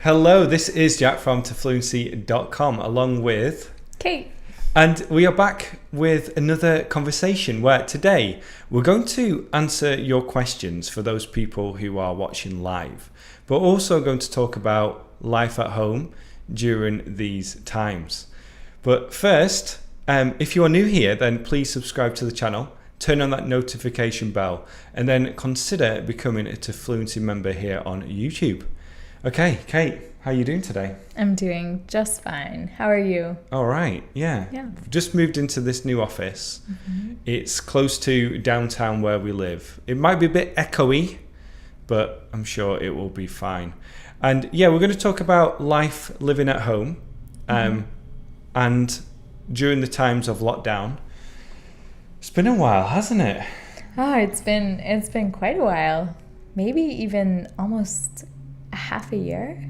Hello, this is Jack from Fluency.com along with Kate. And we are back with another conversation where today we're going to answer your questions for those people who are watching live, but also going to talk about life at home during these times. But first, if you are new here, then please subscribe to the channel, turn on that notification bell, and then consider becoming a Fluency member here on YouTube. Okay, Kate, how are you doing today? I'm doing just fine. How are you? All right, yeah. We've just moved into this new office. It's close to downtown where we live. It might be a bit echoey, but I'm sure it will be fine. And yeah, we're going to talk about life living at home and during the times of lockdown. It's been a while, hasn't it? Oh, it's been quite a while. Maybe even almost a half a year.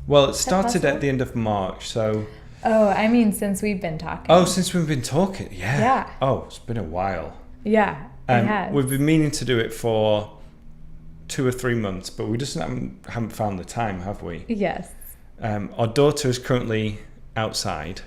Well, it started at the end of March, so... Oh, I mean since we've been talking. Oh, since we've been talking, yeah. Yeah. Oh, it's been a while. Yeah, it has. We've been meaning to do it for 2 or 3 months, but we just haven't found the time, have we? Yes. Our daughter is currently outside,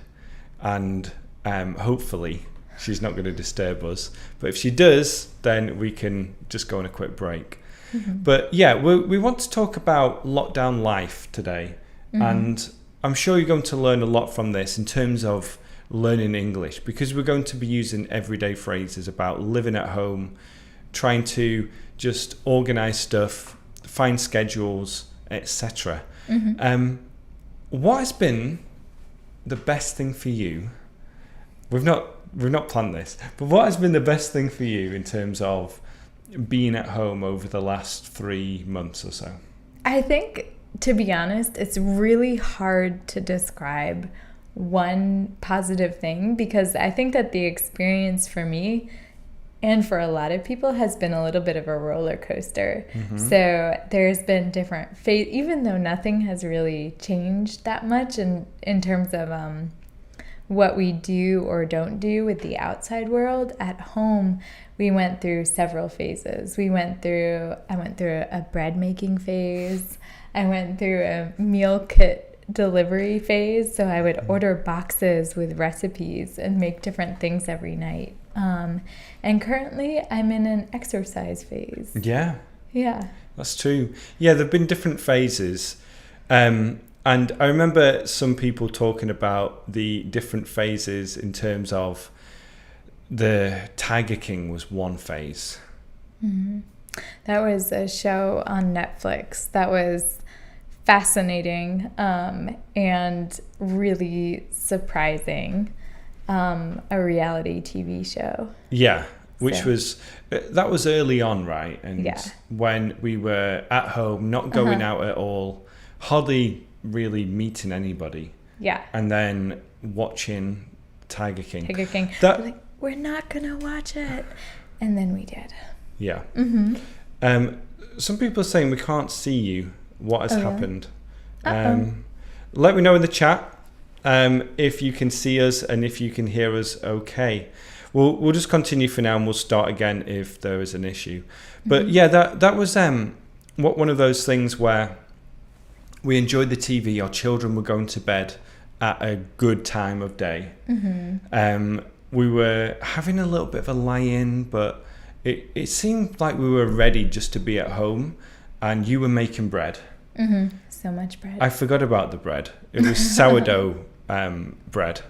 and hopefully she's not going to disturb us. But if she does, then we can just go on a quick break. But yeah, we want to talk about lockdown life today. And I'm sure you're going to learn a lot from this in terms of learning English, because we're going to be using everyday phrases about living at home, trying to just organize stuff, find schedules, etc. What has been the best thing for you? We've not planned this, but what has been the best thing for you in terms of being at home over the last 3 months or so? I think, to be honest, it's really hard to describe one positive thing, because I think that the experience for me and for a lot of people has been a little bit of a roller coaster. So there's been different phases, even though nothing has really changed that much in terms of what we do or don't do with the outside world. At home, we went through several phases. I went through a bread making phase. I went through a meal kit delivery phase. So I would order boxes with recipes and make different things every night. And currently I'm in an exercise phase. Yeah. Yeah. That's true. Yeah, there have been different phases. And I remember some people talking about the different phases in terms of the Tiger King was one phase. That was a show on Netflix that was fascinating and really surprising. A reality TV show. Yeah, which was early on, right? And when we were at home, not going out at all, hardly really meeting anybody. Yeah. And then watching Tiger King. We're not gonna watch it, and then we did. Yeah. Some people are saying we can't see you. What has happened? Let me know in the chat if you can see us and if you can hear us okay. We'll just continue for now, and we'll start again if there is an issue. But yeah, that was one of those things where we enjoyed the TV. Our children were going to bed at a good time of day. We were having a little bit of a lie-in, but it seemed like we were ready just to be at home, and you were making bread. So much bread. I forgot about the bread. It was sourdough bread.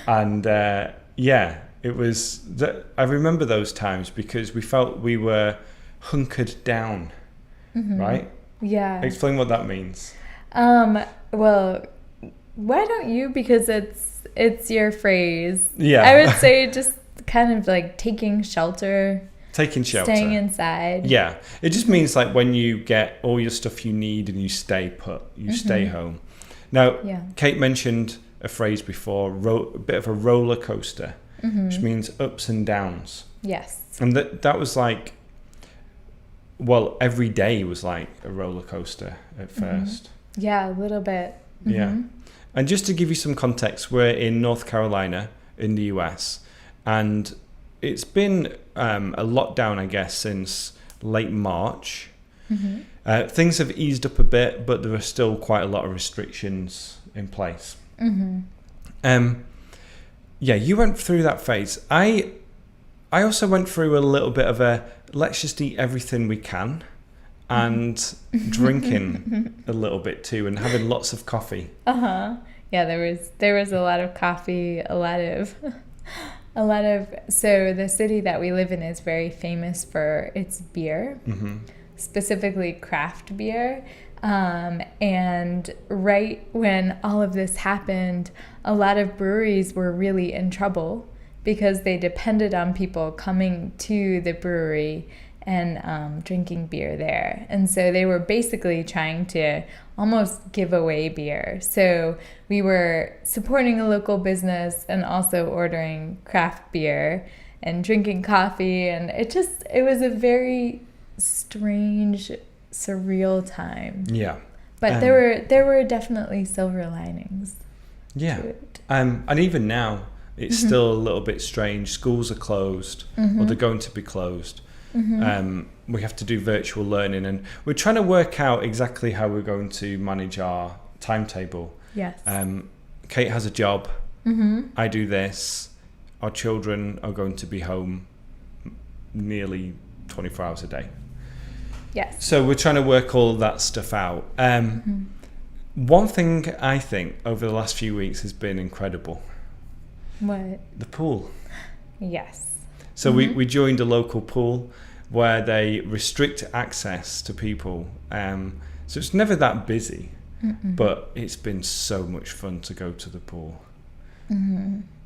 And it was... I remember those times because we felt we were hunkered down, right? Yeah. Explain what that means. Well, why don't you? Because it's your phrase. Yeah. I would say just kind of like taking shelter. Staying inside. Yeah. It just means like when you get all your stuff you need and you stay put, you stay home. Now, Kate mentioned a phrase before, a bit of a roller coaster, which means ups and downs. Yes. And that was like, well, every day was like a roller coaster at first. Yeah, a little bit. Yeah. And just to give you some context, we're in North Carolina in the US, and it's been a lockdown, I guess, since late March. Things have eased up a bit, but there are still quite a lot of restrictions in place. Yeah, you went through that phase. I also went through a little bit of a let's just eat everything we can, and drinking a little bit too, and having lots of coffee. Yeah, there was a lot of coffee, a lot of so the city that we live in is very famous for its beer, specifically craft beer. And right when all of this happened, a lot of breweries were really in trouble because they depended on people coming to the brewery and drinking beer there. And so they were basically trying to almost give away beer. So we were supporting a local business and also ordering craft beer and drinking coffee. And it was a very strange, surreal time. Yeah. But there were definitely silver linings. Yeah. To it. And even now, it's still a little bit strange. Schools are closed, or they're going to be closed. We have to do virtual learning, and we're trying to work out exactly how we're going to manage our timetable. Yes. Kate has a job. I do this. Our children are going to be home nearly 24 hours a day. Yes. So we're trying to work all that stuff out. One thing I think over the last few weeks has been incredible. What? The pool. Yes. So we joined a local pool where they restrict access to people. So it's never that busy, but it's been so much fun to go to the pool.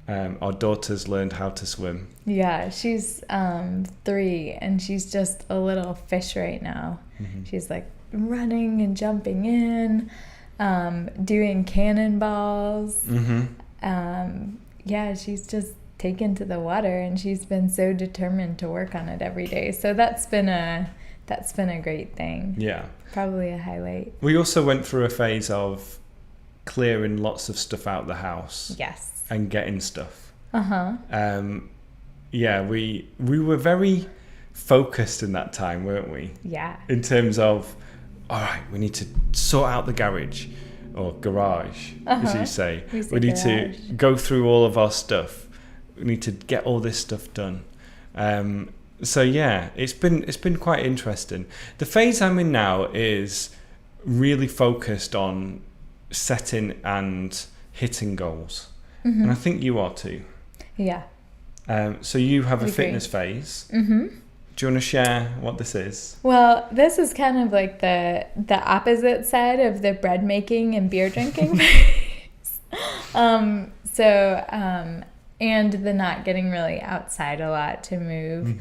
Our daughter's learned how to swim. Yeah, she's 3 and she's just a little fish right now. She's like running and jumping in, doing cannonballs. Yeah, she's just taken to the water, and she's been so determined to work on it every day. So that's been a great thing. Yeah. Probably a highlight. We also went through a phase of clearing lots of stuff out of the house. Yes. And getting stuff. Yeah, we were very focused in that time, weren't we? Yeah. In terms of, all right, we need to sort out the garage or garage, as you say. We need to go through all of our stuff. We need to get all this stuff done. So yeah, it's been quite interesting. The phase I'm in now is really focused on setting and hitting goals. And I think you are too. Yeah. So you have a fitness phase. Do you want to share what this is? Well, this is kind of like the opposite side of the bread making and beer drinking phase. And the not getting really outside a lot to move.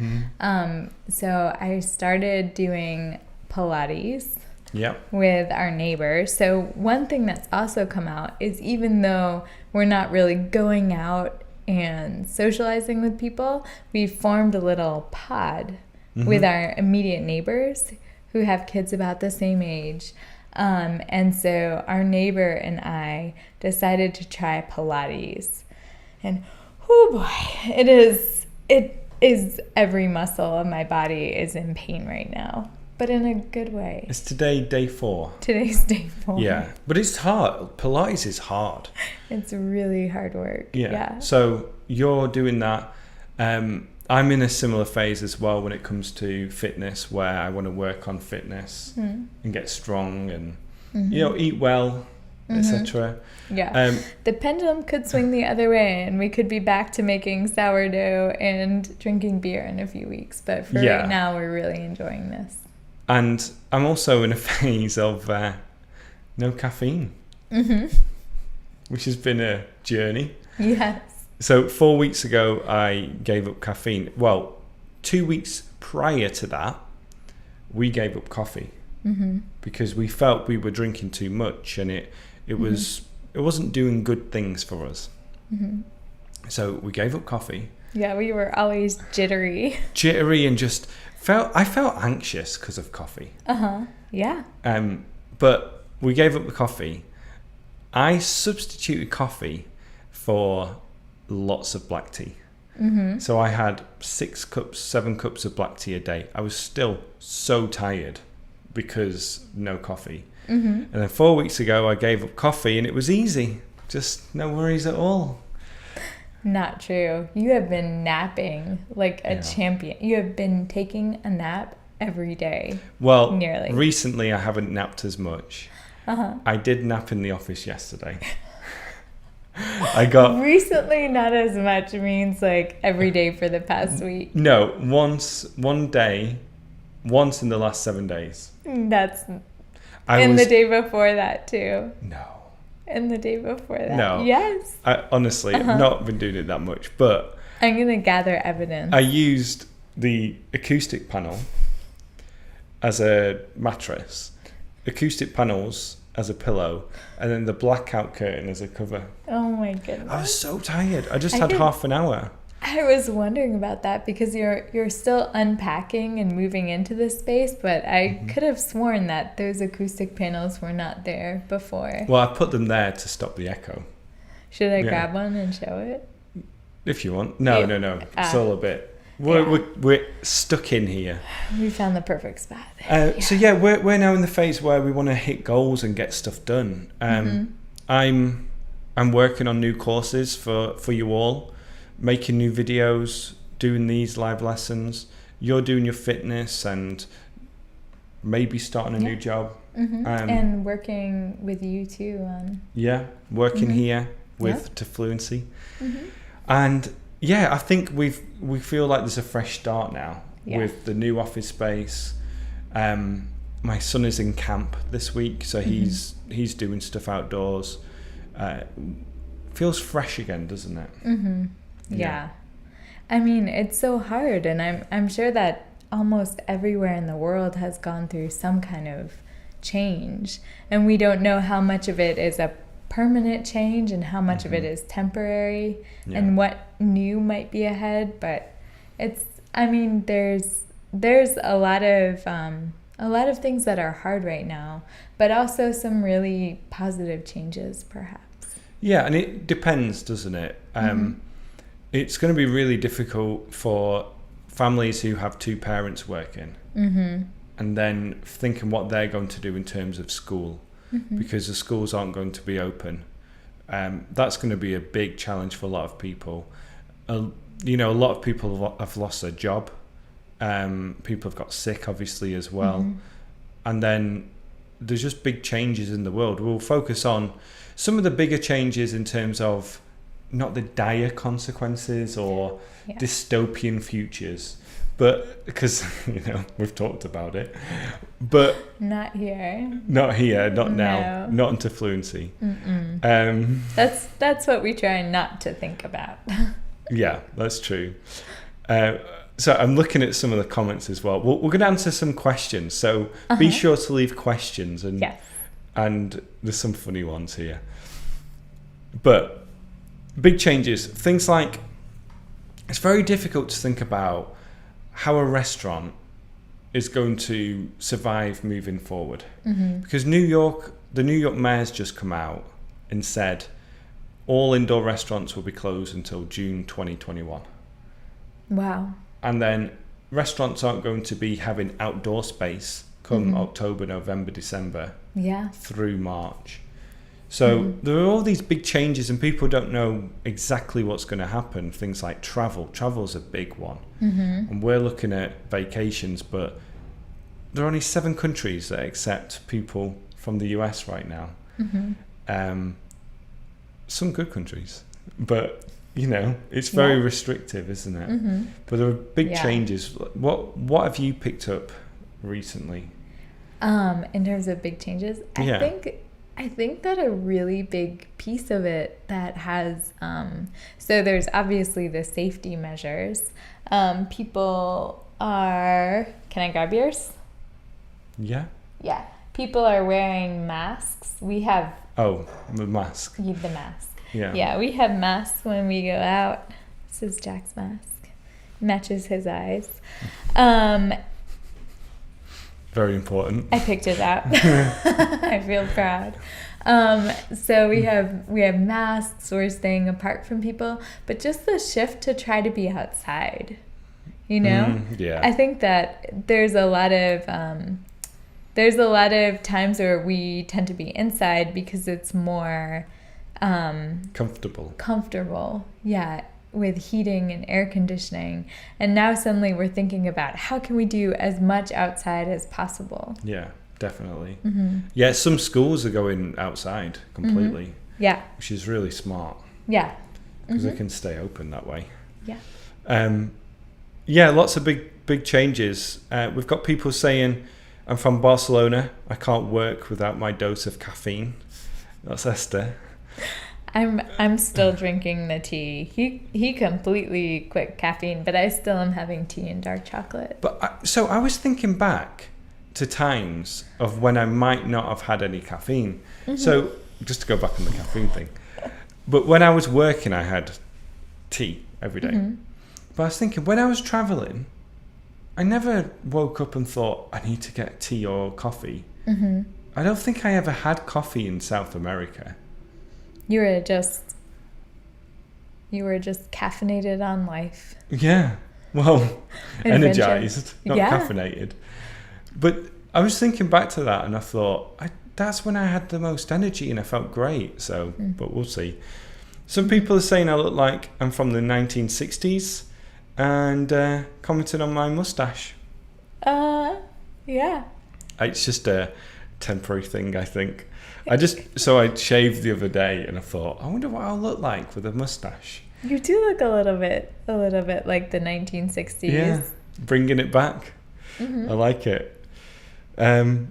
So I started doing Pilates. With our neighbors. So one thing that's also come out is even though we're not really going out and socializing with people, we formed a little pod with our immediate neighbors who have kids about the same age. And so our neighbor and I decided to try Pilates. And oh boy, it is every muscle of my body is in pain right now. But in a good way. It's today, day 4. Today's day 4. Yeah, but it's hard. Pilates is hard. It's really hard work. Yeah. So you're doing that. I'm in a similar phase as well when it comes to fitness, where I want to work on fitness and get strong and eat well, etc. Yeah. The pendulum could swing the other way, and we could be back to making sourdough and drinking beer in a few weeks. But for right now, we're really enjoying this. And I'm also in a phase of no caffeine, which has been a journey. Yes. So 4 weeks ago, I gave up caffeine. Well, 2 weeks prior to that, we gave up coffee because we felt we were drinking too much, and it wasn't doing good things for us. So we gave up coffee. Yeah, we were always jittery and just I felt anxious because of coffee. Yeah. But we gave up the coffee. I substituted coffee for lots of black tea. So I had 6 cups, 7 cups of black tea a day. I was still so tired because no coffee. And then 4 weeks ago, I gave up coffee and it was easy. Just no worries at all. Not true. You have been napping like a champion. You have been taking a nap every day. Well, nearly. Recently I haven't napped as much. I did nap in the office yesterday. Recently, not as much means like every day for the past week. No, one day, once in the last 7 days. That's... the day before that too. No. And the day before that. No. Yes. I honestly have not been doing it that much, but... I'm going to gather evidence. I used the acoustic panel as a mattress, acoustic panels as a pillow, and then the blackout curtain as a cover. Oh my goodness. I was so tired. I just had half an hour. I was wondering about that because you're still unpacking and moving into this space, but I could have sworn that those acoustic panels were not there before. Well, I put them there to stop the echo. Should I grab one and show it? If you want. No. It's all a bit. We're stuck in here. We found the perfect spot. So yeah, we're now in the phase where we want to hit goals and get stuff done. I'm working on new courses for you all. Making new videos, doing these live lessons. You're doing your fitness and maybe starting a new job. And working with you too. Working here with to Fluency. And I think we feel like there's a fresh start now with the new office space. My son is in camp this week, so he's doing stuff outdoors. Feels fresh again, doesn't it? Yeah. I mean, it's so hard, and I'm sure that almost everywhere in the world has gone through some kind of change, and we don't know how much of it is a permanent change and how much of it is temporary and what new might be ahead. But there's a lot of things that are hard right now, but also some really positive changes perhaps. Yeah, and it depends, doesn't it? It's going to be really difficult for families who have two parents working and then thinking what they're going to do in terms of school because the schools aren't going to be open. That's going to be a big challenge for a lot of people. A lot of people have lost their job. People have got sick, obviously, as well. And then there's just big changes in the world. We'll focus on some of the bigger changes in terms of not the dire consequences or dystopian futures, but because we've talked about it, but not here, not now, not into Fluency. That's what we try not to think about. Yeah, that's true. So I'm looking at some of the comments as well. We're going to answer some questions, so be sure to leave questions, and there's some funny ones here. But big changes, things like, it's very difficult to think about how a restaurant is going to survive moving forward. Because the New York mayor's just come out and said all indoor restaurants will be closed until June 2021. Wow. And then restaurants aren't going to be having outdoor space come October, November, December through March. So there are all these big changes and people don't know exactly what's going to happen. Things like travel. Travel's a big one. And we're looking at vacations, but there are only 7 countries that accept people from the US right now. Some good countries, but it's very restrictive, isn't it? But there are big changes. What have you picked up recently? In terms of big changes, I think that a really big piece of it that has, so there's obviously the safety measures. People are, can I grab yours? Yeah. Yeah. People are wearing masks. We have. Oh, the mask. The mask. Yeah. Yeah, we have masks when we go out. This is Jack's mask. Matches his eyes. Very important. I picked it out. I feel proud. So we have masks. We're staying apart from people, but just the shift to try to be outside. I think that there's a lot of there's a lot of times where we tend to be inside because it's more comfortable. Yeah, with heating and air conditioning. And now suddenly we're thinking about how can we do as much outside as possible. Yeah, definitely. Yeah, some schools are going outside completely. Yeah. Which is really smart. Yeah. Because they can stay open that way. Yeah. Yeah, lots of big changes. We've got people saying, I'm from Barcelona. I can't work without my dose of caffeine. That's Esther. I'm still drinking the tea. He completely quit caffeine, but I still am having tea and dark chocolate. But so I was thinking back to times of when I might not have had any caffeine. So just to go back on the caffeine thing. But when I was working, I had tea every day. But I was thinking, when I was traveling, I never woke up and thought, I need to get tea or coffee. I don't think I ever had coffee in South America. You were just caffeinated on life. Yeah. Well, energized, not caffeinated. But I was thinking back to that and I thought, that's when I had the most energy and I felt great. So, but we'll see. Some people are saying I look like I'm from the 1960s and commenting on my mustache. Yeah. It's just a temporary thing, I think. I shaved the other day and I thought, I wonder what I'll look like with a mustache. You do look a little bit like the 1960s. Yeah, bringing it back. I like it. I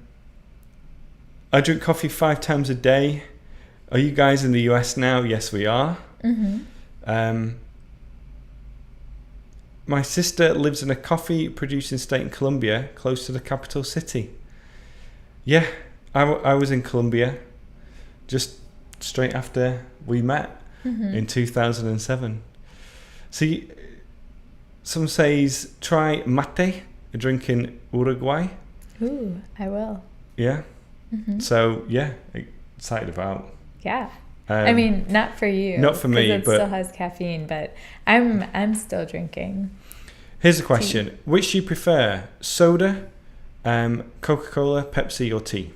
drink coffee 5 times a day. Are you guys in the US now? Yes, we are. My sister lives in a coffee producing state in Colombia, close to the capital city. Yeah, I was in Colombia just straight after we met in 2007. See, some says try mate, a drink in Uruguay. Ooh, I will. Yeah. So yeah, excited about. Yeah. I mean, not for you. Not for me, it still has caffeine, but I'm still drinking. Here's a question: tea. Which do you prefer, soda, Coca-Cola, Pepsi, or tea?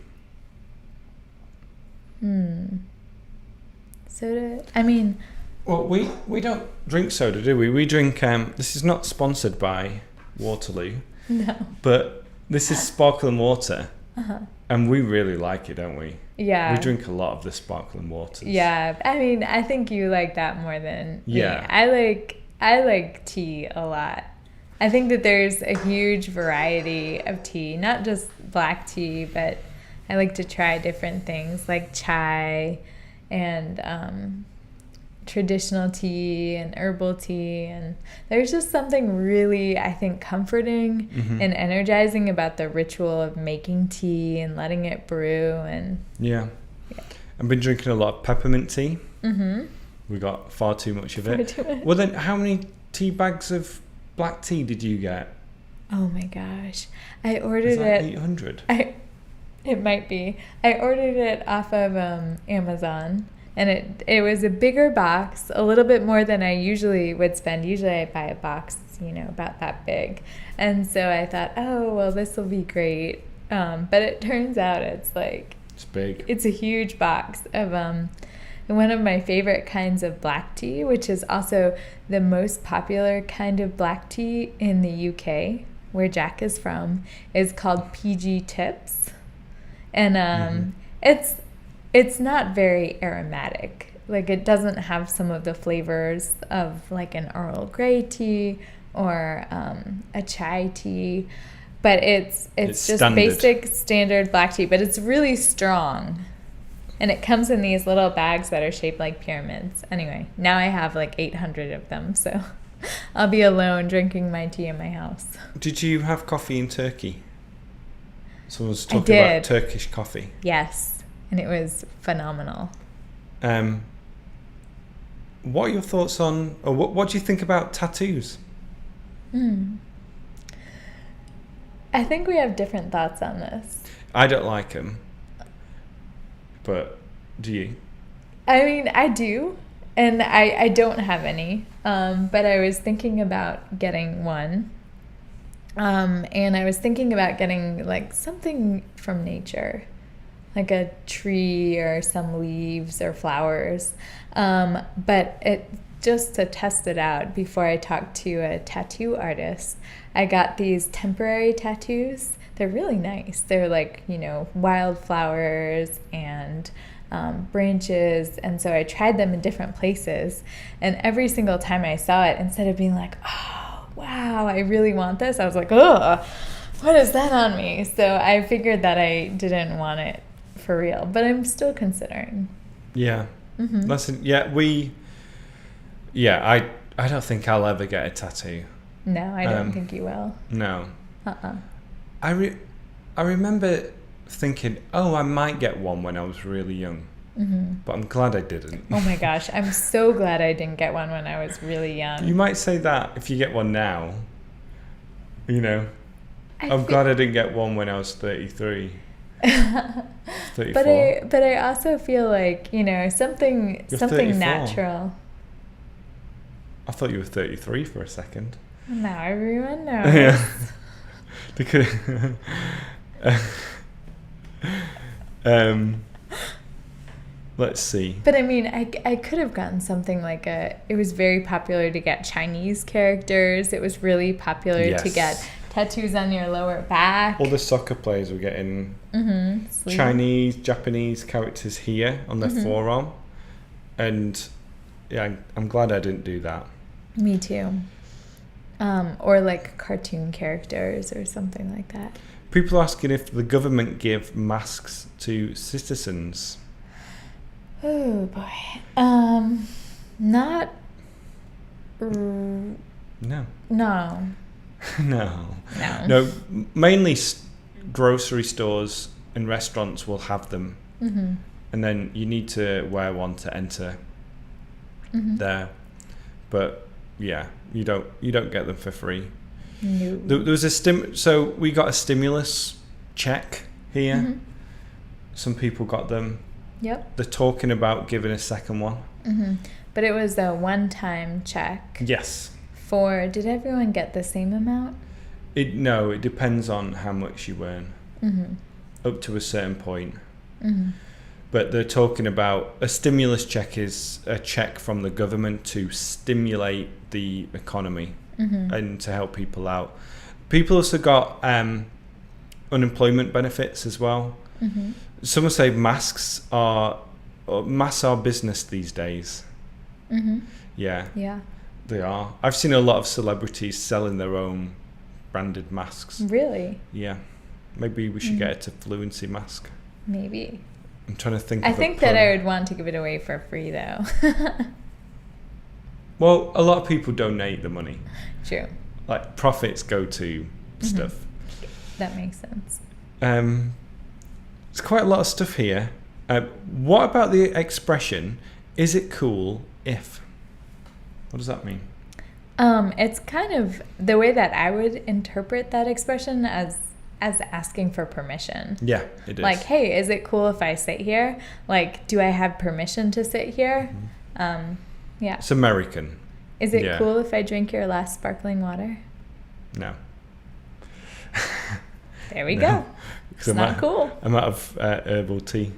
Soda. I mean. Well, we don't drink soda, do we? We drink. This is not sponsored by Waterloo. No. But this is sparkling water. And we really like it, don't we? Yeah. We drink a lot of the sparkling waters. Yeah. I mean, I think you like that more than me. I like tea a lot. I think that there's a huge variety of tea, not just black tea, but I like to try different things like chai and traditional tea and herbal tea, and there's just something really, I think, comforting and energizing about the ritual of making tea and letting it brew. And yeah. I've been drinking a lot of peppermint tea. We got far too much of it. Well, then how many tea bags of black tea did you get? Oh my gosh, I ordered it 800. It might be. I ordered it off of Amazon. And it was a bigger box, a little bit more than I usually would spend. Usually I buy a box, about that big. And so I thought, oh, well, this will be great. But it turns out it's big. It's a huge box of one of my favorite kinds of black tea, which is also the most popular kind of black tea in the UK, where Jack is from, is called PG Tips. And it's not very aromatic. It doesn't have some of the flavors of an Earl Grey tea or a chai tea, but it's just standard. Basic standard black tea, but it's really strong. And it comes in these little bags that are shaped like pyramids. Anyway, now I have 800 of them, so I'll be alone drinking my tea in my house. Did you have coffee in Turkey? Someone was talking about Turkish coffee. Yes. And it was phenomenal. What are your thoughts on, or what do you think about tattoos? I think we have different thoughts on this. I don't like them. But do you? I mean, I do. And I don't have any. But I was thinking about getting one. And I was thinking about getting like something from nature, like a tree or some leaves or flowers. But it just to test it out before I talked to a tattoo artist, I got these temporary tattoos. They're really nice. They're like, wildflowers and branches. And so I tried them in different places. And every single time I saw it, instead of being like, oh, wow, I really want this, I was like, oh, what is that on me? So I figured that I didn't want it for real, but I'm still considering. Yeah. Mm-hmm. I don't think I'll ever get a tattoo. No, I don't think you will. No. I remember thinking, I might get one when I was really young. Mm-hmm. But I'm glad I didn't. Oh my gosh, I'm so glad I didn't get one when I was really young. You might say that if you get one now. I'm glad I didn't get one when I was 33. 34. But I also feel like, something natural. I thought you were 33 for a second. Now everyone knows. Yeah. Let's see. But I mean, I could have gotten something like it was very popular to get Chinese characters. It was really popular to get tattoos on your lower back. All the soccer players were getting Chinese, Japanese characters here on their forearm. And yeah, I'm glad I didn't do that. Me too. Or like cartoon characters or something like that. People are asking if the government give masks to citizens. Oh boy. Not. No. No. No. Mainly grocery stores and restaurants will have them, and then you need to wear one to enter there. But yeah, you don't get them for free. No. There was so we got a stimulus check here. Some people got them. Yep. They're talking about giving a second one. But it was a one-time check. Yes. Did everyone get the same amount? No, it depends on how much you earn. Up to a certain point. But they're talking about a stimulus check is a check from the government to stimulate the economy and to help people out. People also got unemployment benefits as well. Someone say masks are business these days. Yeah, they are. I've seen a lot of celebrities selling their own branded masks. Really? Yeah, maybe we should get it to Fluency mask. Maybe. I'm trying to think. I think that I would want to give it away for free though. Well, a lot of people donate the money. True. Like profits go to stuff. That makes sense. There's quite a lot of stuff here. What about the expression, is it cool if? What does that mean? It's kind of the way that I would interpret that expression as asking for permission. Yeah, it is. Like, hey, is it cool if I sit here? Like, do I have permission to sit here? Yeah. It's American. Is it cool if I drink your last sparkling water? No. There we go. It's not cool. I'm out of herbal tea.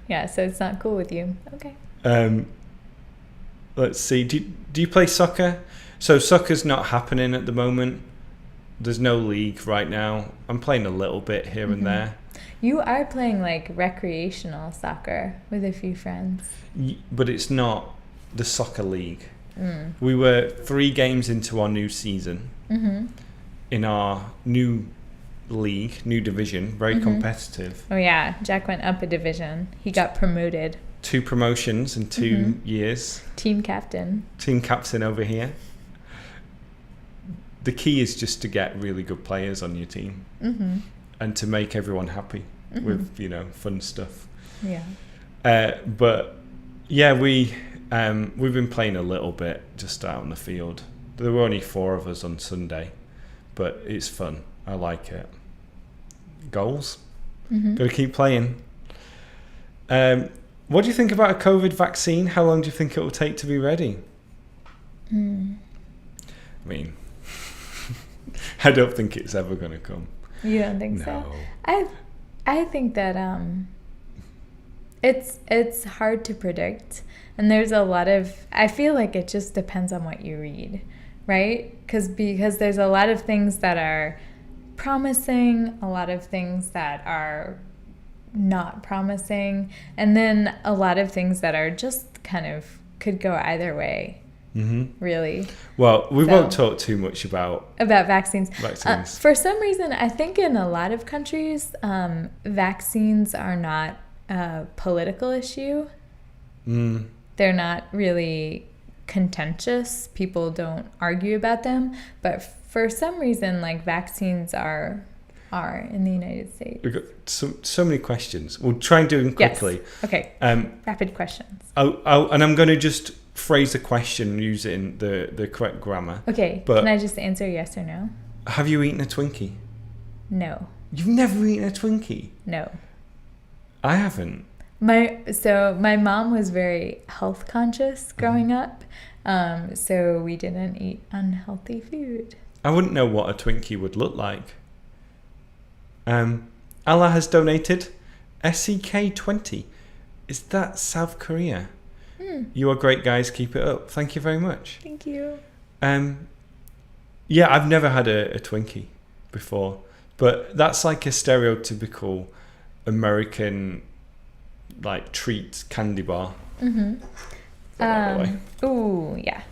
Yeah, so it's not cool with you. Okay. Let's see. Do you play soccer? So soccer's not happening at the moment. There's no league right now. I'm playing a little bit here and there. You are playing like recreational soccer with a few friends. But it's not the soccer league. We were 3 games into our new season. In our new league, new division, very competitive. Oh yeah, Jack went up a division. He got promoted. 2 promotions in 2 years. Team captain over here. The key is just to get really good players on your team and to make everyone happy with fun stuff. Yeah. But yeah, we've been playing a little bit just out in the field. There were only 4 of us on Sunday, but it's fun. I like it. Goals. Got to keep playing. What do you think about a COVID vaccine? How long do you think it will take to be ready? I mean, I don't think it's ever going to come. You don't think so? No. I think that it's hard to predict, and there's a lot of, I feel like it just depends on what you read, right? Because there's a lot of things that are promising, a lot of things that are not promising, and then a lot of things that are just kind of could go either way. Really. Well, we won't talk too much about vaccines. For some reason, I think in a lot of countries, vaccines are not a political issue. They're not really contentious. People don't argue about them. But for some reason, like, vaccines are in the United States. We've got so many questions. We'll try and do them quickly. Yes. Okay. Rapid questions. And I'm going to just phrase a question using the correct grammar. Okay. But can I just answer yes or no? Have you eaten a Twinkie? No. You've never eaten a Twinkie? No. I haven't. My mom was very health conscious growing up, so we didn't eat unhealthy food. I wouldn't know what a Twinkie would look like. Allah has donated SEK20. Is that South Korea? You are great, guys. Keep it up. Thank you very much. Thank you. Yeah, I've never had a Twinkie before, but that's like a stereotypical American, like, treat candy bar. Ooh, yeah.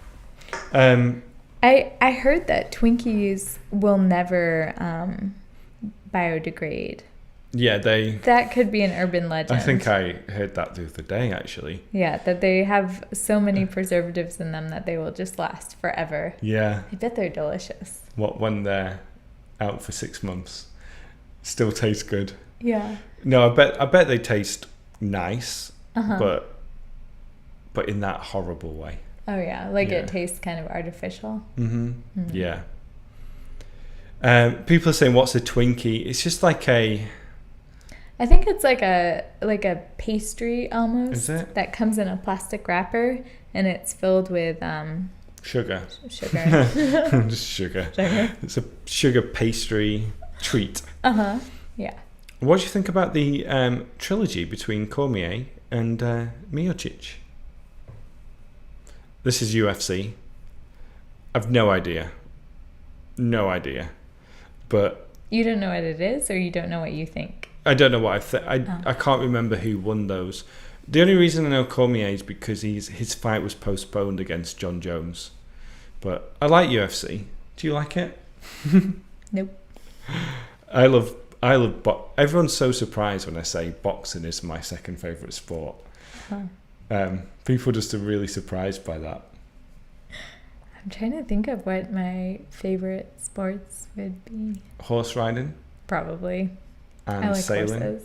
I heard that Twinkies will never biodegrade. Yeah, that could be an urban legend. I think I heard that the other day, actually. Yeah, that they have so many preservatives in them that they will just last forever. Yeah. I bet they're delicious. When they're out for 6 months, still taste good. Yeah. No, I bet they taste nice, but in that horrible way. Oh yeah, it tastes kind of artificial. Yeah. People are saying, what's a Twinkie? It's just like I think it's like a pastry almost. Is it? That comes in a plastic wrapper, and it's filled with sugar. Sugar. Just sugar. It's a sugar pastry treat. Yeah. What do you think about the trilogy between Cormier and Miocic? This is UFC. I've no idea. But you don't know what it is, or you don't know what you think? I don't know what I think. I can't remember who won those. The only reason I know Cormier is because his fight was postponed against John Jones. But I like UFC. Do you like it? Nope. I love everyone's so surprised when I say boxing is my second favourite sport. People just are really surprised by that. I'm trying to think of what my favorite sports would be. Horse riding? Probably. And I like sailing? Horses.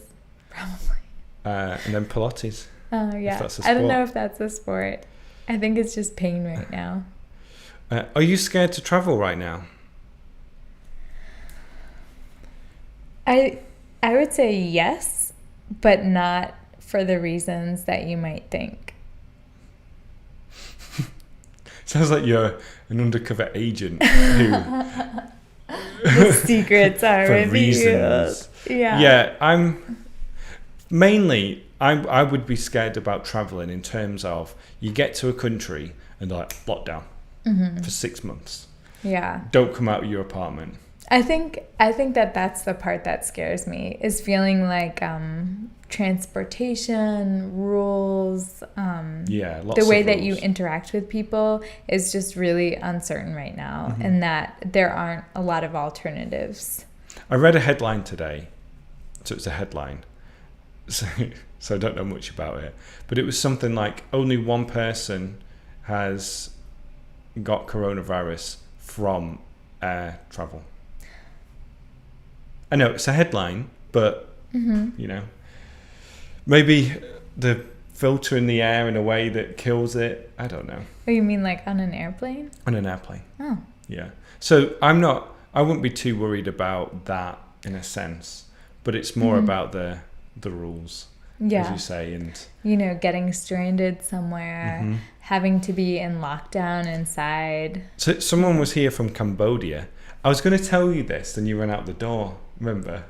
Probably. And then Pilates. Oh, yeah. That's a sport. I don't know if that's a sport. I think it's just pain right now. Are you scared to travel right now? I would say yes, but not for the reasons that you might think. Sounds like you're an undercover agent who... The secrets are for revealed. Reasons. Yeah. I would be scared about traveling in terms of you get to a country and they're like, lockdown for 6 months. Yeah. Don't come out of your apartment. I think that's the part that scares me, is feeling like transportation rules, the way that you interact with people is just really uncertain right now, and that there aren't a lot of alternatives. I read a headline today, so it's a headline, so I don't know much about it, but it was something like only one person has got coronavirus from air travel. I know it's a headline, but maybe the filter in the air in a way that kills it. I don't know. Oh, you mean like on an airplane? On an airplane. Oh. Yeah. So I wouldn't be too worried about that in a sense, but it's more about the rules, as you say, and getting stranded somewhere, having to be in lockdown inside. So someone was here from Cambodia, I was going to tell you this, then you ran out the door. Remember?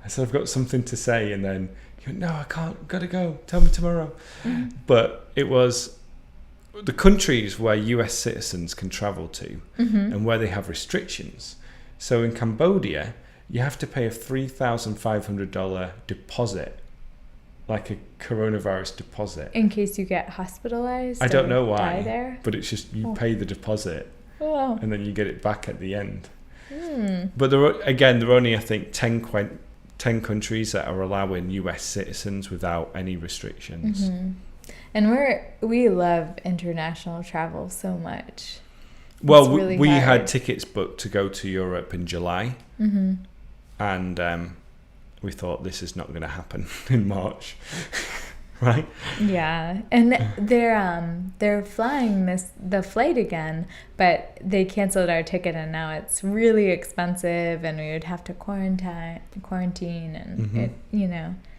I said, I've got something to say, and then you went, no, I can't, gotta go, tell me tomorrow. But it was the countries where US citizens can travel to and where they have restrictions. So in Cambodia, you have to pay a $3,500 deposit, like a coronavirus deposit. In case you get hospitalized. I don't know why, die there. but it's just you pay the deposit and then you get it back at the end. But there are only, I think, 10 countries that are allowing US citizens without any restrictions. And we love international travel so much. Well, really we hard. had tickets booked to go to Europe in July, and we thought this is not going to happen in March, right? Yeah, and they're flying the flight again, but they canceled our ticket, and now it's really expensive, and we would have to quarantine, and it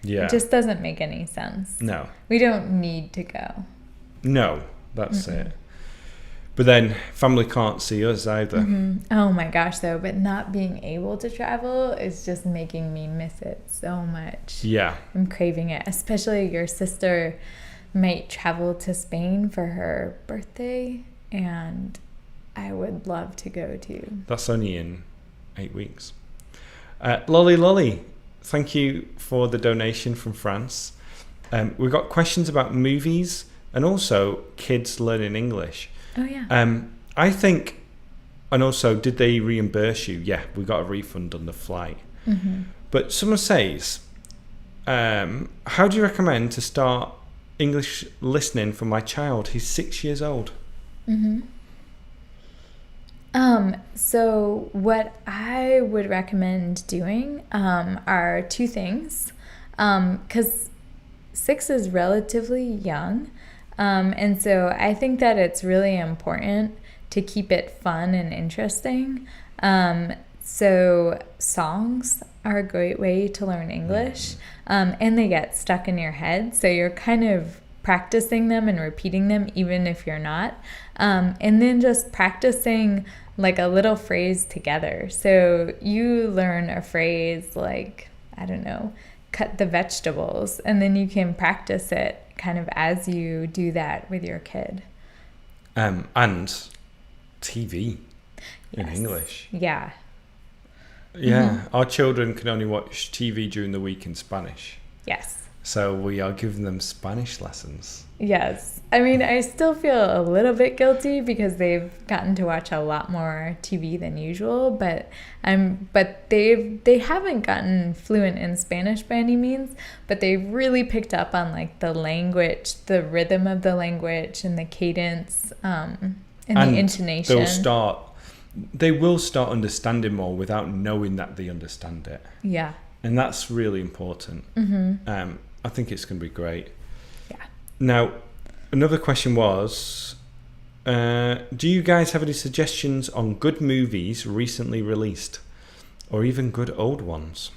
it just doesn't make any sense. No, we don't need to go. No, that's it. But then family can't see us either. Oh my gosh, though, but not being able to travel is just making me miss it so much. Yeah. I'm craving it, especially your sister might travel to Spain for her birthday, and I would love to go too. That's only in 8 weeks. Lolly, thank you for the donation from France. We've got questions about movies and also kids learning English. Oh, yeah. I think, and also, did they reimburse you? Yeah, we got a refund on the flight. But someone says, how do you recommend to start English listening for my child? He's 6 years old. So what I would recommend doing are two things, because 6 is relatively young. And so I think that it's really important to keep it fun and interesting. So songs are a great way to learn English, and they get stuck in your head. So you're kind of practicing them and repeating them even if you're not. And then just practicing like a little phrase together. So you learn a phrase like, I don't know, cut the vegetables, and then you can practice it kind of as you do that with your kid. And TV in English. Yeah. Yeah, our children can only watch TV during the week in Spanish. Yes. So we are giving them Spanish lessons. Yes. I mean, I still feel a little bit guilty because they've gotten to watch a lot more TV than usual, but they haven't gotten fluent in Spanish by any means, but they've really picked up on like the language, the rhythm of the language and the cadence, and the intonation. They will start understanding more without knowing that they understand it. Yeah. And that's really important. I think it's going to be great. Yeah. Now, another question was, do you guys have any suggestions on good movies recently released? Or even good old ones?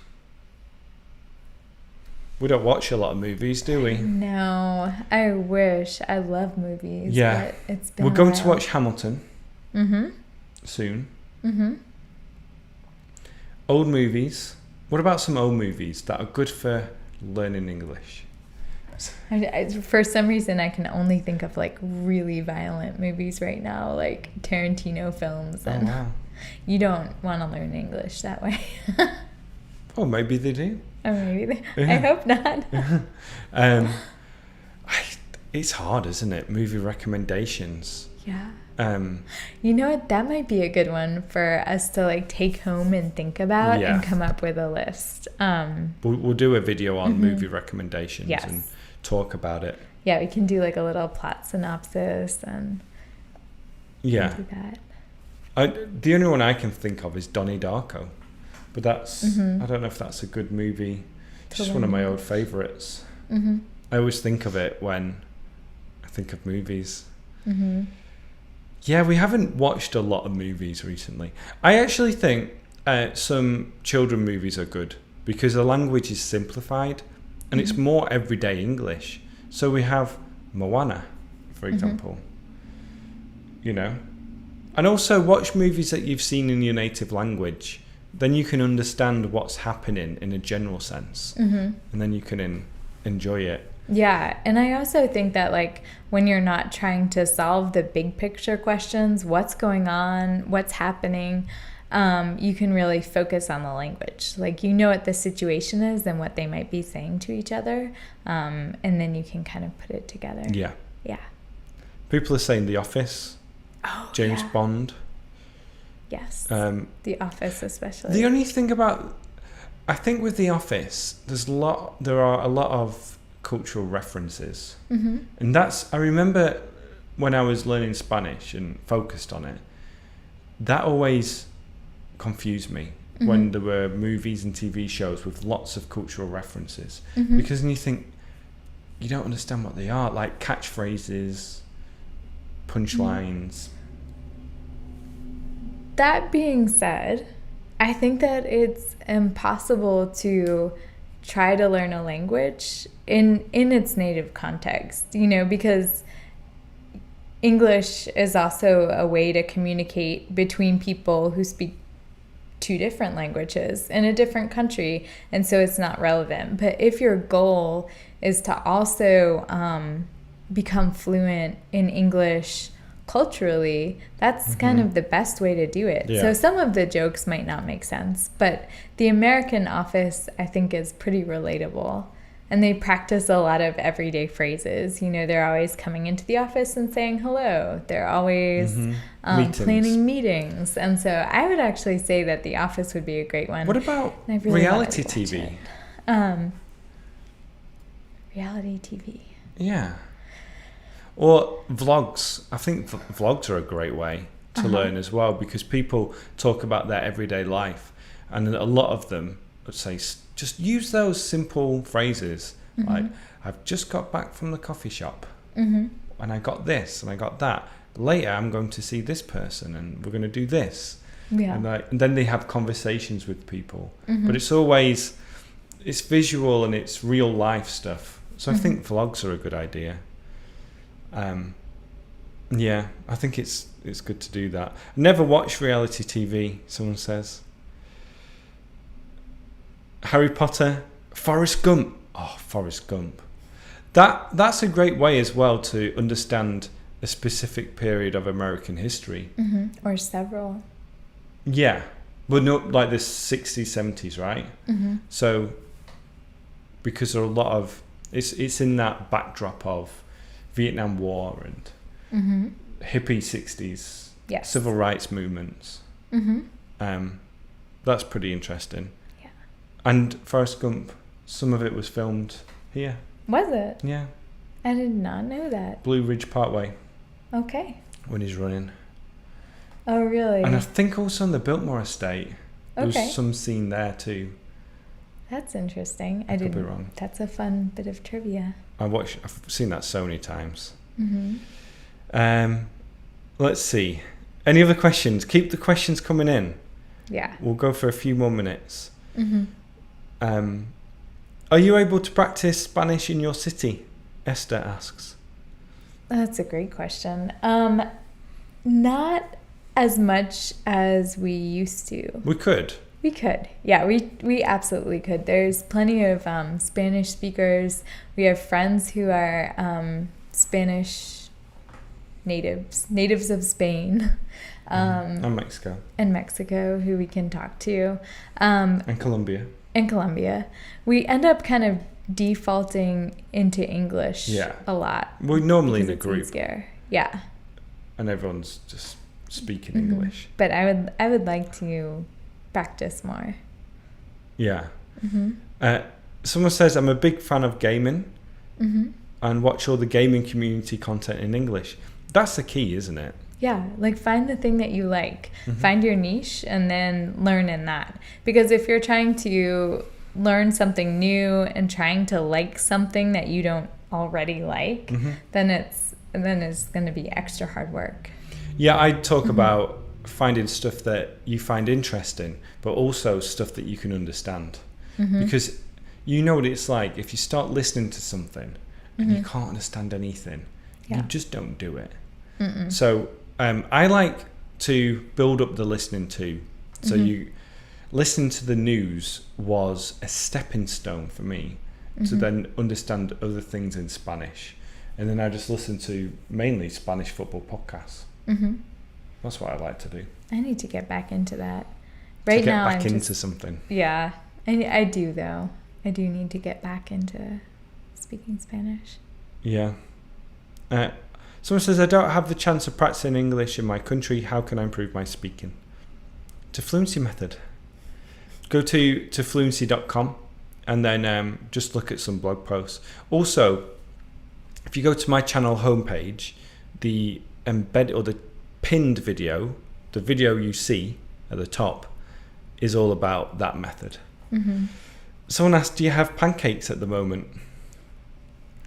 We don't watch a lot of movies, do we? No, I wish. I love movies. Yeah. But it's been We're going to watch Hamilton soon. Old movies. What about some old movies that are good for learning English? For some reason, I can only think of like really violent movies right now, like Tarantino films. And wow. You don't want to learn English that way. Oh, maybe they do. Or maybe I hope not. It's hard, isn't it? Movie recommendations. Yeah. You know what? That might be a good one for us to like take home and think about and come up with a list. We'll do a video on movie recommendations Yes. and talk about it. Yeah, we can do like a little plot synopsis and do that. The only one I can think of is Donnie Darko, but that's I don't know if that's a good movie. It's just one of my old favorites. I always think of it when I think of movies. Yeah, we haven't watched a lot of movies recently. I actually think some children movies are good because the language is simplified and it's more everyday English. So we have Moana, for example. You know, And also watch movies that you've seen in your native language. Then you can understand what's happening in a general sense. And then you can enjoy it. Yeah, and I also think that like when you're not trying to solve the big picture questions, what's going on, what's happening, you can really focus on the language. Like you know what the situation is and what they might be saying to each other, and then you can kind of put it together. Yeah. Yeah. People are saying The Office, James Bond. Yes. The Office especially. The only thing about, I think with The Office, there are a lot of cultural references. And I remember when I was learning Spanish and focused on it, that always confused me when there were movies and TV shows with lots of cultural references. Because then you think, you don't understand what they are, like catchphrases, punchlines. That being said, I think that it's impossible to try to learn a language in its native context, because English is also a way to communicate between people who speak two different languages in a different country, and so it's not relevant. But if your goal is to also become fluent in English culturally, that's kind of the best way to do it. Yeah. So some of the jokes might not make sense, but the American Office, I think, is pretty relatable. And they practice a lot of everyday phrases. They're always coming into the office and saying hello. They're always planning meetings. And so I would actually say that The Office would be a great one. What about reality TV? Reality TV. Yeah. Or vlogs. I think vlogs are a great way to learn as well, because people talk about their everyday life, and a lot of them would say just use those simple phrases like, I've just got back from the coffee shop and I got this and I got that. Later I'm going to see this person and we're going to do this. Yeah. And then they have conversations with people. But it's visual and it's real life stuff. So I think vlogs are a good idea. Yeah, I think it's good to do that. Never watch reality TV, someone says. Harry Potter, Forrest Gump. Oh, Forrest Gump. That's a great way as well to understand a specific period of American history. Or several. Yeah, but not like the 60s, 70s, right? So, because there are a lot of... It's in that backdrop of Vietnam War and hippie 60s, civil rights movements. That's pretty interesting. Yeah. And Forrest Gump, some of it was filmed here. Was it? Yeah. I did not know that. Blue Ridge Parkway. Okay. When he's running. Oh, really? And I think also on the Biltmore estate, there was some scene there too. That's interesting. I could be wrong. That's a fun bit of trivia. I've seen that so many times. Let's see. Any other questions? Keep the questions coming in. Yeah. We'll go for a few more minutes. Are you able to practice Spanish in your city? Esther asks. That's a great question. Not as much as we used to. We could. We could. Yeah, we absolutely could. There's plenty of Spanish speakers. We have friends who are Spanish natives of Spain. And Mexico. And Mexico, who we can talk to. And Colombia. And Colombia. We end up kind of defaulting into English a lot. We're normally in a group. Easier. Yeah. And everyone's just speaking English. But I would like to practice more. Yeah. Someone says, I'm a big fan of gaming and watch all the gaming community content in English. That's the key, isn't it? Yeah, like find the thing that you like. Find your niche and then learn in that. Because if you're trying to learn something new and trying to like something that you don't already like, then it's going to be extra hard work. Yeah, I talk about finding stuff that you find interesting, but also stuff that you can understand. Because you know what it's like if you start listening to something and you can't understand anything, you just don't do it. So I like to build up the listening to. So you listening to the news was a stepping stone for me to then understand other things in Spanish. And then I just listen to mainly Spanish football podcasts. That's what I like to do. I need to get back into that. Right now, I'm into something. Yeah, I do though. I do need to get back into speaking Spanish. Yeah. Someone says, I don't have the chance of practicing English in my country. How can I improve my speaking? To Fluency Method. Go to fluency.com and then just look at some blog posts. Also, if you go to my channel homepage, the embedded or the pinned video, the video you see at the top, is all about that method. Someone asked, do you have pancakes at the moment?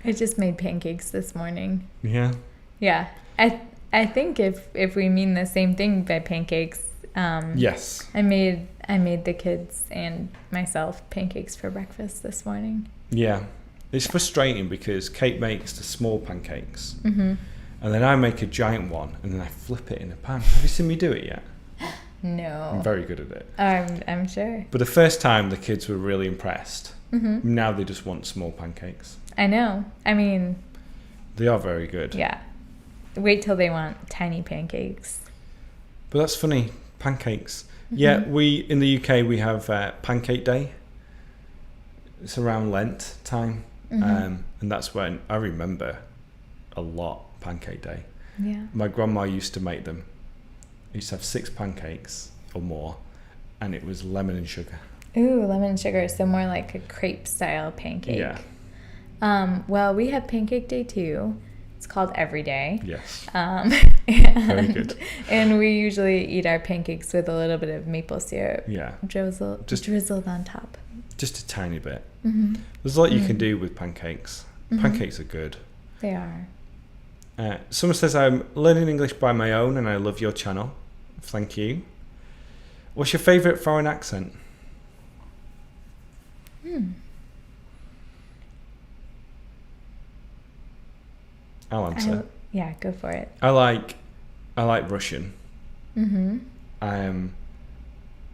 I just made pancakes this morning. Yeah. Yeah. I think if we mean the same thing by pancakes, yes. I made the kids and myself pancakes for breakfast this morning. Yeah. It's frustrating because Kate makes the small pancakes and then I make a giant one and then I flip it in a pan. Have you seen me do it yet? No. I'm very good at it. I'm sure. But the first time the kids were really impressed. Now they just want small pancakes. I know. I mean, they are very good. Yeah. Wait till they want tiny pancakes. But that's funny. Pancakes. Yeah, we in the UK we have Pancake Day. It's around Lent time. And that's when I remember a lot Pancake Day. Yeah. My grandma used to make them. I used to have 6 pancakes or more, and it was lemon and sugar. Ooh, lemon and sugar. So more like a crepe style pancake. Yeah. Well, we have Pancake Day too. It's called Every Day. Yes. Very good. And we usually eat our pancakes with a little bit of maple syrup. Yeah. Drizzled on top. Just a tiny bit. There's a lot you can do with pancakes. Pancakes are good. They are. Someone says, I'm learning English by my own and I love your channel. Thank you. What's your favourite foreign accent? I'll answer. Yeah, go for it. I like Russian. I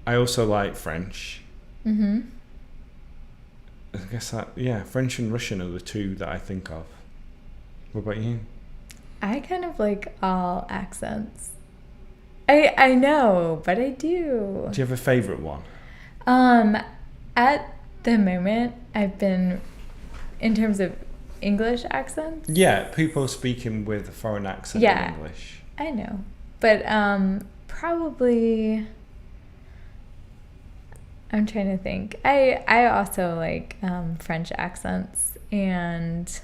also like French. I guess French and Russian are the two that I think of. What about you? I kind of like all accents. I know, but I do. Do you have a favourite one? At the moment, I've been, in terms of English accents. Yeah, people speaking with a foreign accent in English. I know. But probably, I'm trying to think. I also like French accents and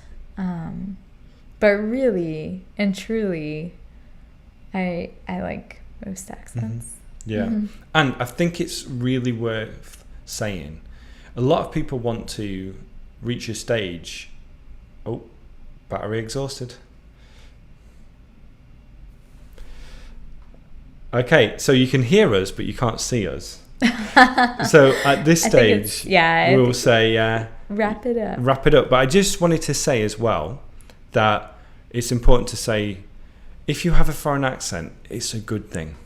but really and truly I like most accents. Yeah. And I think it's really worth saying, a lot of people want to reach a stage. Oh, battery exhausted. Okay, so you can hear us, but you can't see us. So at this stage, we'll say wrap it up. Wrap it up. But I just wanted to say as well that it's important to say, if you have a foreign accent, it's a good thing.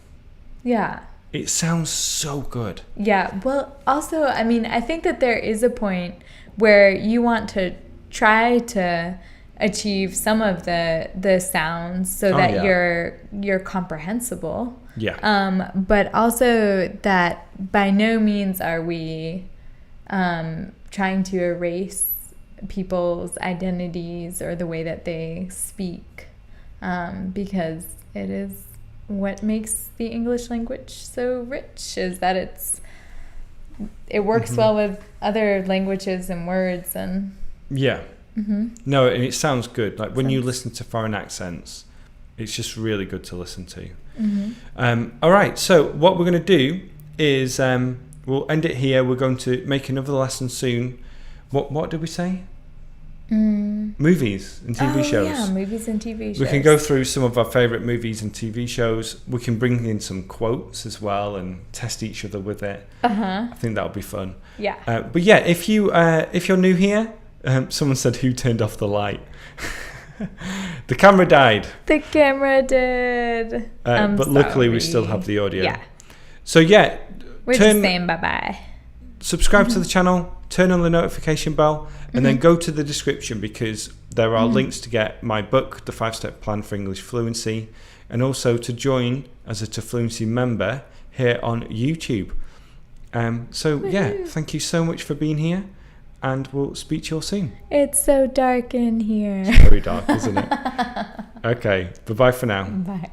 Yeah. It sounds so good. Yeah. Well, also, I mean, I think that there is a point where you want to try to achieve some of the sounds so that you're comprehensible. Yeah. But also that by no means are we trying to erase people's identities or the way that they speak, because it is what makes the English language so rich, is that it works well with other languages and words and no, and it sounds good. Like when you listen to foreign accents, it's just really good to listen to. All right, so what we're going to do is we'll end it here. We're going to make another lesson soon. What did we say? Movies and TV shows. Yeah, movies and TV shows. We can go through some of our favourite movies and TV shows. We can bring in some quotes as well and test each other with it. I think that'll be fun. Yeah. But yeah, if you're new here, someone said, who turned off the light? The camera died. The camera did. But luckily we sorry. still have the audio. Yeah. So yeah, We're just saying bye-bye. subscribe to the channel, turn on the notification bell, and then go to the description because there are links to get my book, The 5-Step Plan for English Fluency, and also to join as a Fluency member here on YouTube. So yeah, thank you so much for being here, and we'll speak to you all soon. It's so dark in here. Very dark, isn't it? Okay, bye-bye for now. Bye.